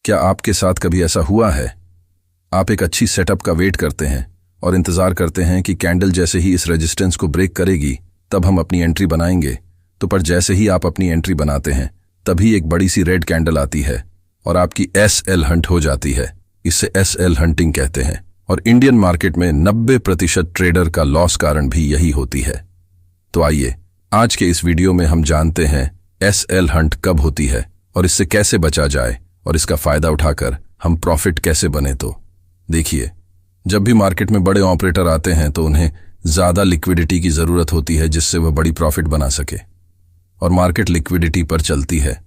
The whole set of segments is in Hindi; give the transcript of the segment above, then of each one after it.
क्या आपके साथ कभी ऐसा हुआ है? आप एक अच्छी सेटअप का वेट करते हैं और इंतजार करते हैं कि कैंडल जैसे ही इस रेजिस्टेंस को ब्रेक करेगी तब हम अपनी एंट्री बनाएंगे। तो पर जैसे ही आप अपनी एंट्री बनाते हैं तभी एक बड़ी सी रेड कैंडल आती है और आपकी SL हंट हो जाती है। इसे SL हंटिंग कहते हैं और इंडियन मार्केट में 90% ट्रेडर का लॉस कारण भी यही होती है। तो आइए आज के इस वीडियो में हम जानते हैं SL हंट कब होती है और इससे कैसे बचा जाए और इसका फायदा उठाकर हम प्रॉफिट कैसे बने। तो देखिए, जब भी मार्केट में बड़े ऑपरेटर आते हैं तो उन्हें ज्यादा लिक्विडिटी की जरूरत होती है जिससे वह बड़ी प्रॉफिट बना सके और मार्केट लिक्विडिटी पर चलती है।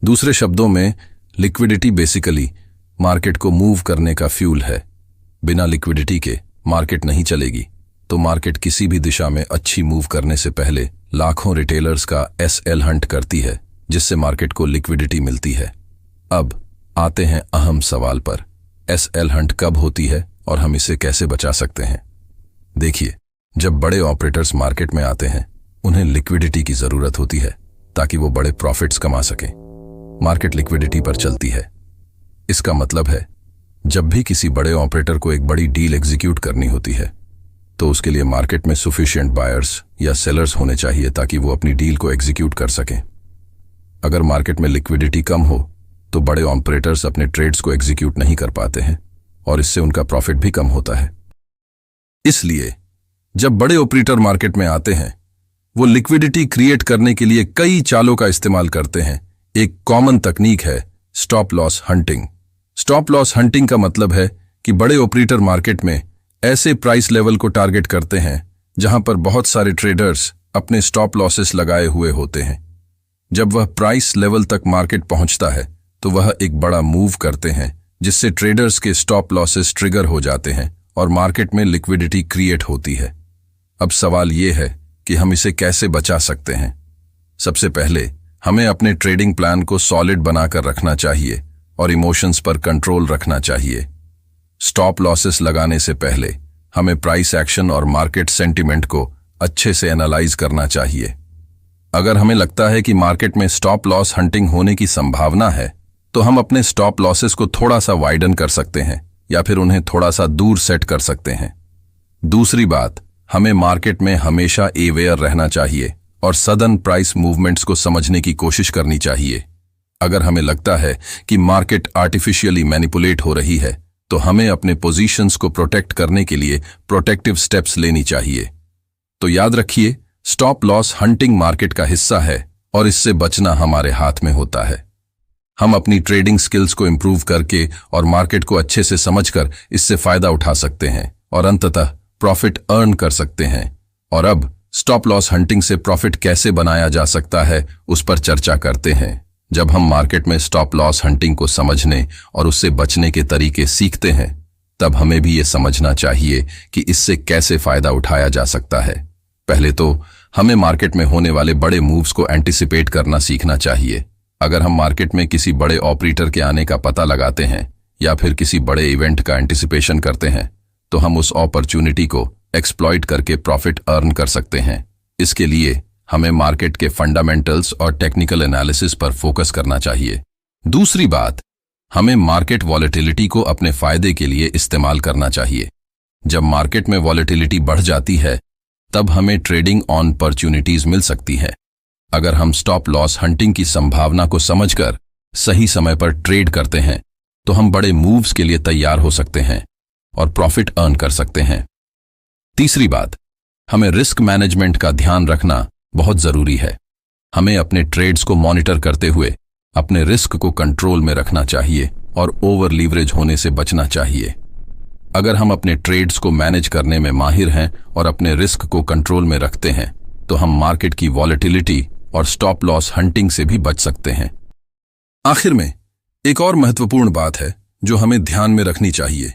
दूसरे शब्दों में लिक्विडिटी बेसिकली मार्केट को मूव करने का फ्यूल है। बिना लिक्विडिटी के मार्केट नहीं चलेगी। तो मार्केट किसी भी दिशा में अच्छी मूव करने से पहले लाखों रिटेलर्स का SL हंट करती है जिससे मार्केट को लिक्विडिटी मिलती है। अब आते हैं अहम सवाल पर, SL हंट कब होती है और हम इसे कैसे बचा सकते हैं। देखिए, जब बड़े ऑपरेटर्स मार्केट में आते हैं उन्हें लिक्विडिटी की जरूरत होती है ताकि वो बड़े प्रॉफिट्स कमा सकें। मार्केट लिक्विडिटी पर चलती है। इसका मतलब है जब भी किसी बड़े ऑपरेटर को एक बड़ी डील एग्जीक्यूट करनी होती है तो उसके लिए मार्केट में सफिशिएंट बायर्स या सेलर्स होने चाहिए ताकि वो अपनी डील को एग्जीक्यूट कर सकें। अगर मार्केट में लिक्विडिटी कम हो तो बड़े ऑपरेटर्स अपने ट्रेड्स को एग्जीक्यूट नहीं कर पाते हैं और इससे उनका प्रॉफिट भी कम होता है। इसलिए जब बड़े ऑपरेटर मार्केट में आते हैं वो लिक्विडिटी क्रिएट करने के लिए कई चालों का इस्तेमाल करते हैं। एक कॉमन तकनीक है stop loss hunting. Stop loss hunting का मतलब है कि बड़े ऑपरेटर मार्केट में ऐसे प्राइस लेवल को टारगेट करते हैं जहां पर बहुत सारे ट्रेडर्स अपने स्टॉप लॉसेस लगाए हुए होते हैं। जब वह प्राइस लेवल तक मार्केट पहुंचता है तो वह एक बड़ा मूव करते हैं जिससे ट्रेडर्स के स्टॉप लॉसेस ट्रिगर हो जाते हैं और मार्केट में लिक्विडिटी क्रिएट होती है। अब सवाल यह है कि हम इसे कैसे बचा सकते हैं। सबसे पहले हमें अपने ट्रेडिंग प्लान को सॉलिड बनाकर रखना चाहिए और इमोशंस पर कंट्रोल रखना चाहिए। स्टॉप लॉसेस लगाने से पहले हमें प्राइस एक्शन और मार्केट सेंटिमेंट को अच्छे से एनालाइज करना चाहिए। अगर हमें लगता है कि मार्केट में स्टॉप लॉस हंटिंग होने की संभावना है तो हम अपने स्टॉप लॉसेस को थोड़ा सा वाइडन कर सकते हैं या फिर उन्हें थोड़ा सा दूर सेट कर सकते हैं। दूसरी बात, हमें मार्केट में हमेशा अवेयर रहना चाहिए और सडन प्राइस मूवमेंट्स को समझने की कोशिश करनी चाहिए। अगर हमें लगता है कि मार्केट आर्टिफिशियली मैनिपुलेट हो रही है तो हमें अपने पोजीशंस को प्रोटेक्ट करने के लिए प्रोटेक्टिव स्टेप्स लेनी चाहिए। तो याद रखिए, स्टॉप लॉस हंटिंग मार्केट का हिस्सा है और इससे बचना हमारे हाथ में होता है। हम अपनी ट्रेडिंग स्किल्स को इंप्रूव करके और मार्केट को अच्छे से समझकर इससे फायदा उठा सकते हैं और अंततः प्रॉफिट अर्न कर सकते हैं। और अब स्टॉप लॉस हंटिंग से प्रॉफिट कैसे बनाया जा सकता है उस पर चर्चा करते हैं। जब हम मार्केट में स्टॉप लॉस हंटिंग को समझने और उससे बचने के तरीके सीखते हैं तब हमें भी ये समझना चाहिए कि इससे कैसे फायदा उठाया जा सकता है। पहले तो हमें मार्केट में होने वाले बड़े मूव्स को एंटिसिपेट करना सीखना चाहिए। अगर हम मार्केट में किसी बड़े ऑपरेटर के आने का पता लगाते हैं या फिर किसी बड़े इवेंट का एंटिसिपेशन करते हैं तो हम उस अपॉर्चुनिटी को एक्सप्लॉइट करके प्रॉफिट अर्न कर सकते हैं। इसके लिए हमें मार्केट के फंडामेंटल्स और टेक्निकल एनालिसिस पर फोकस करना चाहिए। दूसरी बात, हमें मार्केट वॉलेटिलिटी को अपने फायदे के लिए इस्तेमाल करना चाहिए। जब मार्केट में वॉलेटिलिटी बढ़ जाती है तब हमें ट्रेडिंग ऑन अपॉर्चुनिटीज मिल सकती है। अगर हम स्टॉप लॉस हंटिंग की संभावना को समझकर सही समय पर ट्रेड करते हैं तो हम बड़े मूव्स के लिए तैयार हो सकते हैं और प्रॉफिट अर्न कर सकते हैं। तीसरी बात, हमें रिस्क मैनेजमेंट का ध्यान रखना बहुत जरूरी है। हमें अपने ट्रेड्स को मॉनिटर करते हुए अपने रिस्क को कंट्रोल में रखना चाहिए और ओवर लीवरेज होने से बचना चाहिए। अगर हम अपने ट्रेड्स को मैनेज करने में माहिर हैं और अपने रिस्क को कंट्रोल में रखते हैं तो हम मार्केट की वॉलेटिलिटी और स्टॉप लॉस हंटिंग से भी बच सकते हैं। आखिर में एक और महत्वपूर्ण बात है जो हमें ध्यान में रखनी चाहिए।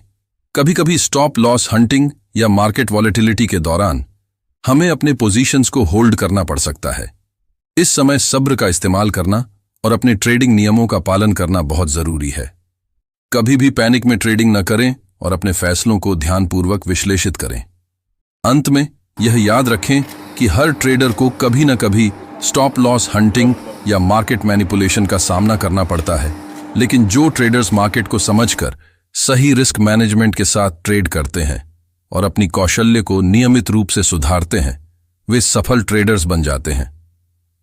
कभी कभी स्टॉप लॉस हंटिंग या मार्केट वॉलेटिलिटी के दौरान हमें अपने पोजीशंस को होल्ड करना पड़ सकता है। इस समय सब्र का इस्तेमाल करना और अपने ट्रेडिंग नियमों का पालन करना बहुत जरूरी है। कभी भी पैनिक में ट्रेडिंग न करें और अपने फैसलों को ध्यानपूर्वक विश्लेषित करें। अंत में यह याद रखें कि हर ट्रेडर को कभी न कभी स्टॉप लॉस हंटिंग या मार्केट मैनिपुलेशन का सामना करना पड़ता है लेकिन जो ट्रेडर्स मार्केट को समझकर सही रिस्क मैनेजमेंट के साथ ट्रेड करते हैं और अपनी कौशल्य को नियमित रूप से सुधारते हैं, वे सफल ट्रेडर्स बन जाते हैं।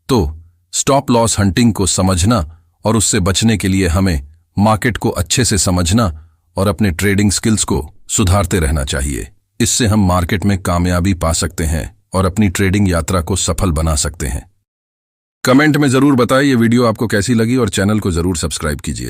तो स्टॉप लॉस हंटिंग को समझना और उससे बचने के लिए हमें मार्केट को अच्छे से समझना और अपने ट्रेडिंग स्किल्स को सुधारते रहना चाहिए। इससे हम मार्केट में कामयाबी पा सकते हैं और अपनी ट्रेडिंग यात्रा को सफल बना सकते हैं। कमेंट में जरूर बताएं ये वीडियो आपको कैसी लगी और चैनल को जरूर सब्सक्राइब कीजिए।